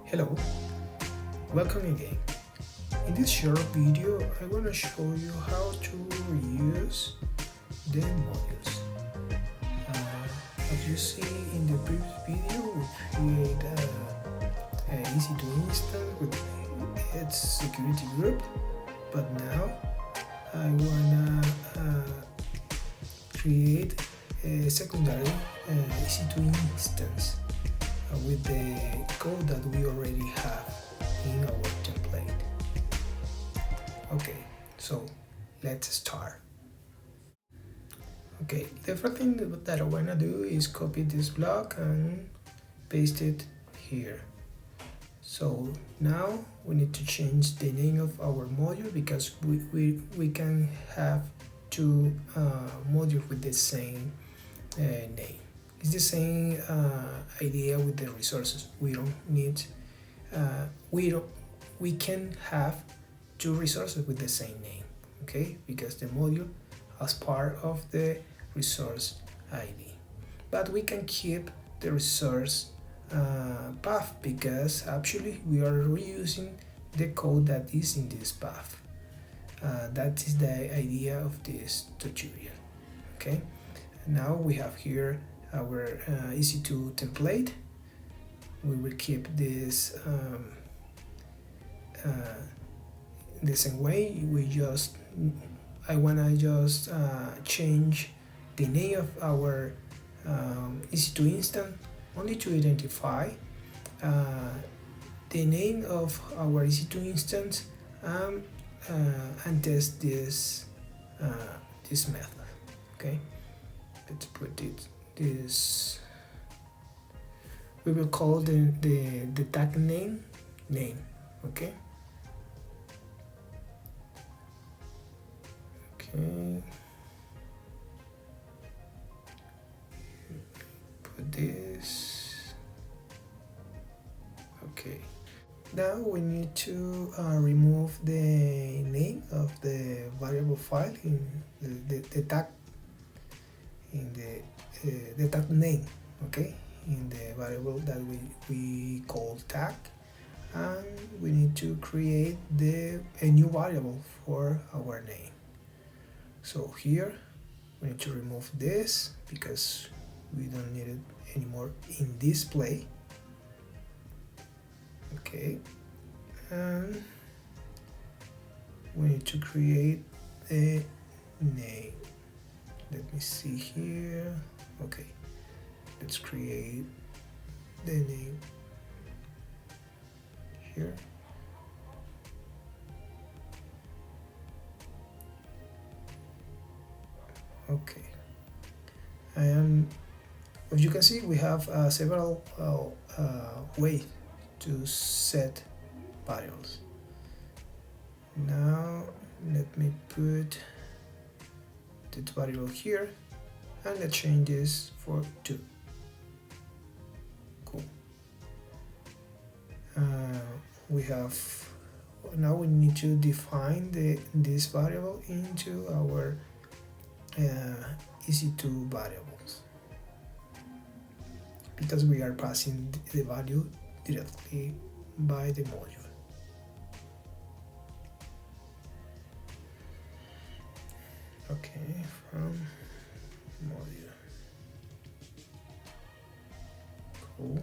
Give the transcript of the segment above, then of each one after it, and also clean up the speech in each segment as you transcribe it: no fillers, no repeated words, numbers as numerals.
Hello, welcome again. In this short video, I want to show you how to reuse the modules. As you see in the previous video, we create a EC2 instance with its security group, but now I wanna create a secondary EC2 instance with the code that we already have in our template. Okay, so let's start. Okay, the first thing that I wanna do is copy this block and paste it here. So now we need to change the name of our module because we can have two modules with the same name. It's the same idea with the resources. We don't need we can have two resources with the same name, okay? Because the module as part of the resource ID. But we can keep the resource path because actually we are reusing the code that is in this path. That is the idea of this tutorial, okay? Now we have here our EC2 template. We will keep this the same way. I wanna just change the name of our EC2 instance only to identify the name of our EC2 instance and test this method. Okay, let's put this. We will call the tag name. Okay. Okay. Put this. Okay. Now we need to remove the name of the variable file in the tag in the tag name. Okay, in the variable that we call tag, and we need to create a new variable for our name. So here we need to remove this because we don't need it anymore in display. Okay, and we need to create a name. Let me see here. Okay, let's create the name here. Okay, as you can see, we have several ways to set variables. Now let me put the variable here and let's change this for 2. Cool. Now we need to define this variable into our EC2 variables because we are passing the value directly by the module. Okay, from module. Cool.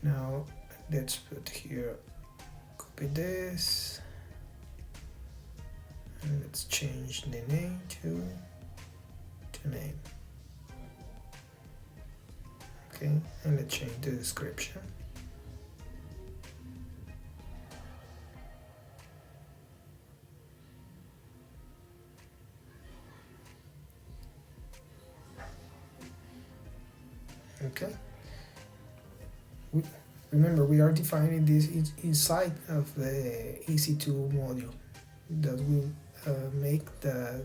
Now let's put here, copy this, and let's change the name to name. Okay, and let's change the description. Okay. Remember, we are defining this inside of the EC2 module that will make the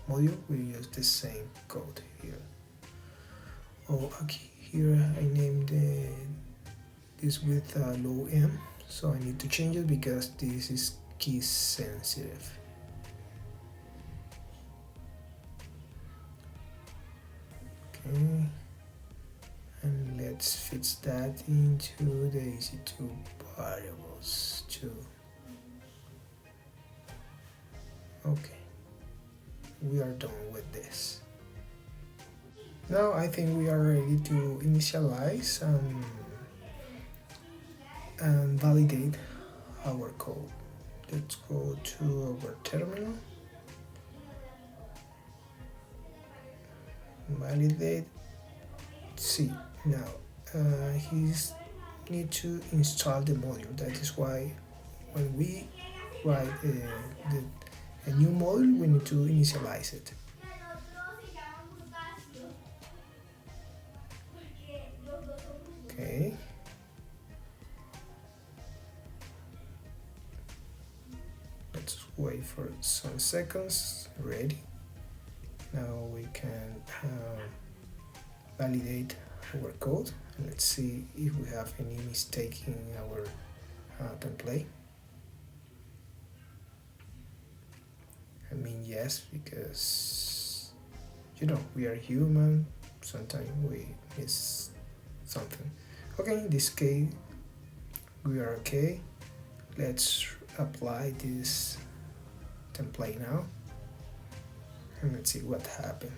module will use the same code here. Oh, okay, here I named this with low m, so I need to change it because this is key sensitive. Okay, and let's let's fix that into the EC2 variables too. Okay, we are done with this. Now I think we are ready to initialize and validate our code. Let's go to our terminal, validate. See, now he's need to install the module. That is why when we write a new module, we need to initialize it. Okay. Let's wait for some seconds. Ready. Now we can validate our code. Let's see if we have any mistake in our template. I mean, yes, because we are human. Sometimes we miss something. Okay, in this case we are okay. Let's apply this template now and let's see what happened.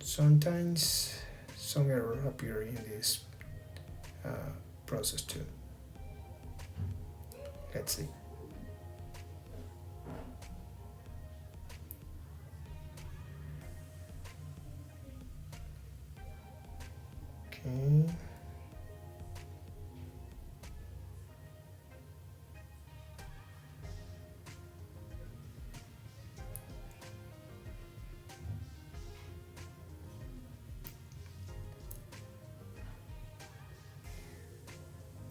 Sometimes some error appear in this process too. Let's see. Okay.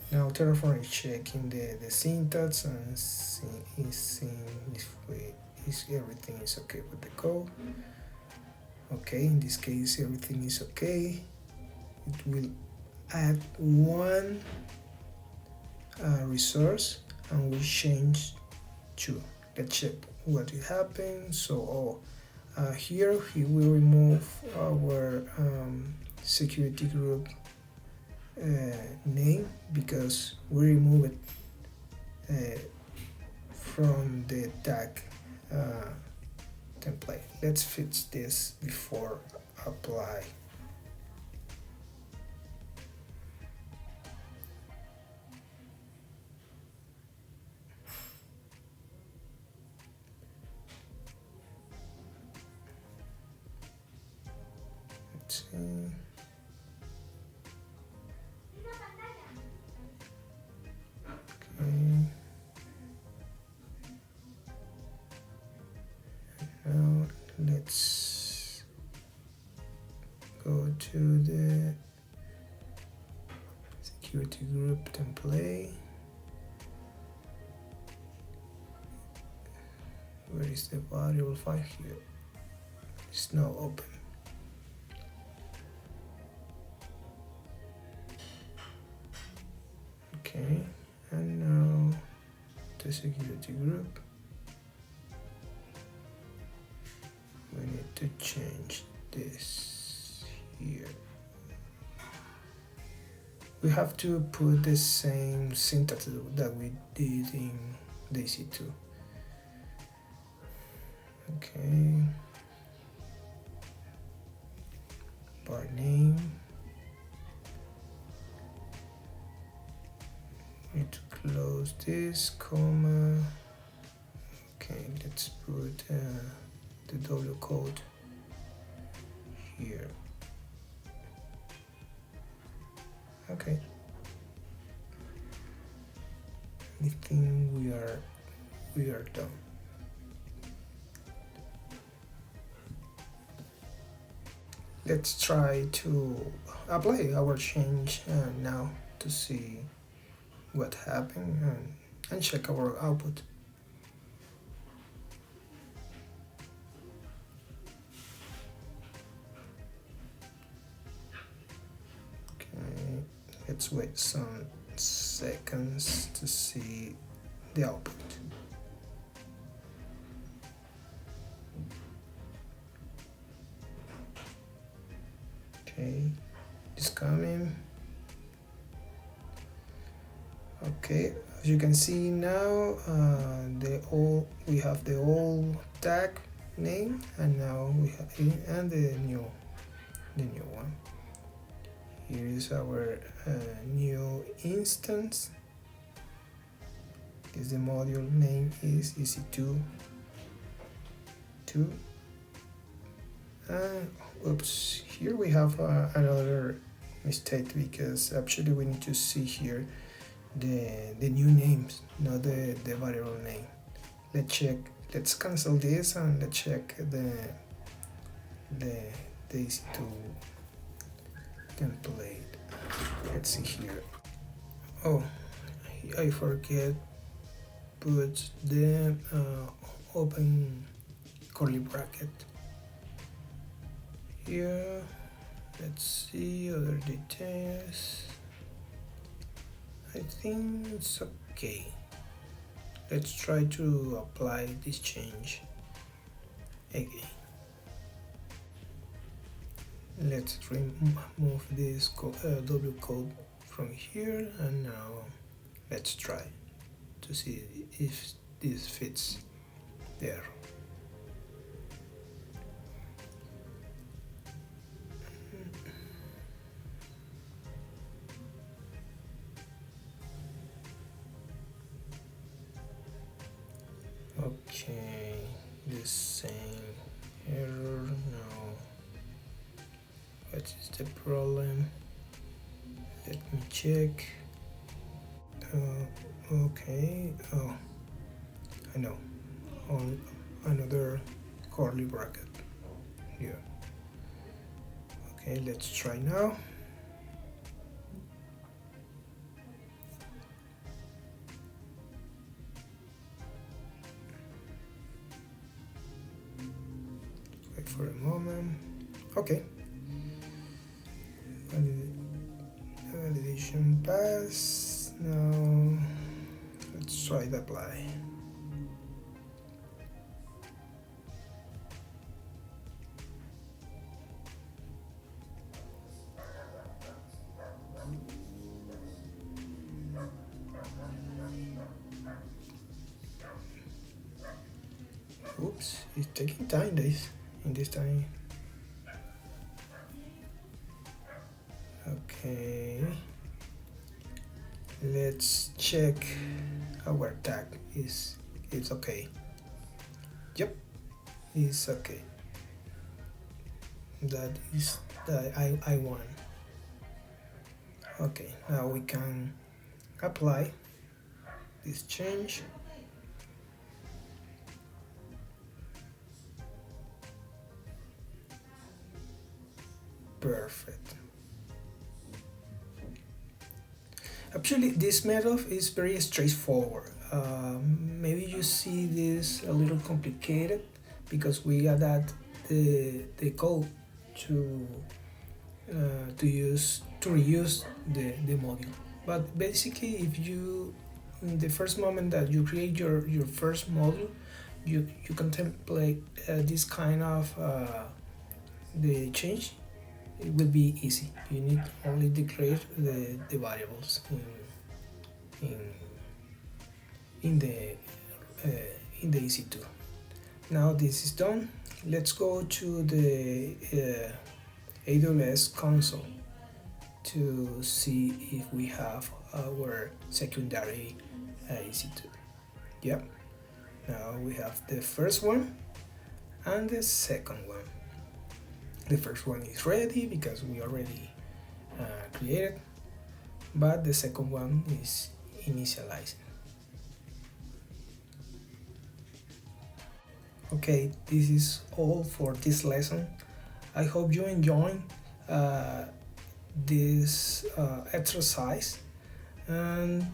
Now Terraform is checking the syntax and seeing if everything is okay with the code. Okay, in this case everything is okay. It will add one resource and we change two. Let's check what will happen. So here he will remove our security group name because we remove it from the tag template. Let's fix this before apply. Let's see. Okay. Now let's go to the security group template. Where is the variable file here? It's now open. Okay, and now the security group. We need to change this here. We have to put the same syntax that we did in the EC2. Okay. Bar name. Need to close this comma. Okay, let's put the double quote here. Okay. I think we are done. Let's try to apply our change now to see what happened and check our output. Okay, let's wait some seconds to see the output. Okay, this coming. Okay, as you can see now, we have the old tag name, and now we have and the new one. Here is our new instance. This the module name is EC2 2. And oops, here we have another mistake, because actually we need to see here the new names, not the variable name. Let's cancel this and let's check the EC2 template. Let's see here. Oh, I forget put the open curly bracket here. Let's see other details. I think it's okay. Let's try to apply this change again. Let's remove this W code from here, and now let's try to see if this fits there. Okay, the same error now. What is the problem? Let me check. Okay. Oh, I know. On another curly bracket here. Okay, let's try now. Wait for a moment. Okay. Validation pass. Now let's try to apply. Oops, it's taking time in this time. Okay, let's check our tag it's okay. Yep, it's okay. That is the I want. Okay, now we can apply this change. Perfect. Actually, this method is very straightforward. Maybe you see this a little complicated because we added the code to reuse the module. But basically, if you in the first moment that you create your first module, you contemplate this kind of the change. It will be easy. You need only declare the variables in the EC2. Now this is done. Let's go to the AWS console to see if we have our secondary EC2. Yep. Now we have the first one and the second one. The first one is ready because we already created, but the second one is initializing. Okay, this is all for this lesson. I hope you enjoy this exercise, and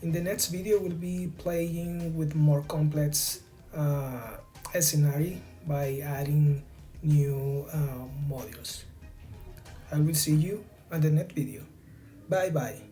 in the next video we'll be playing with more complex scenario by adding new modules. I will see you on the next video. Bye bye.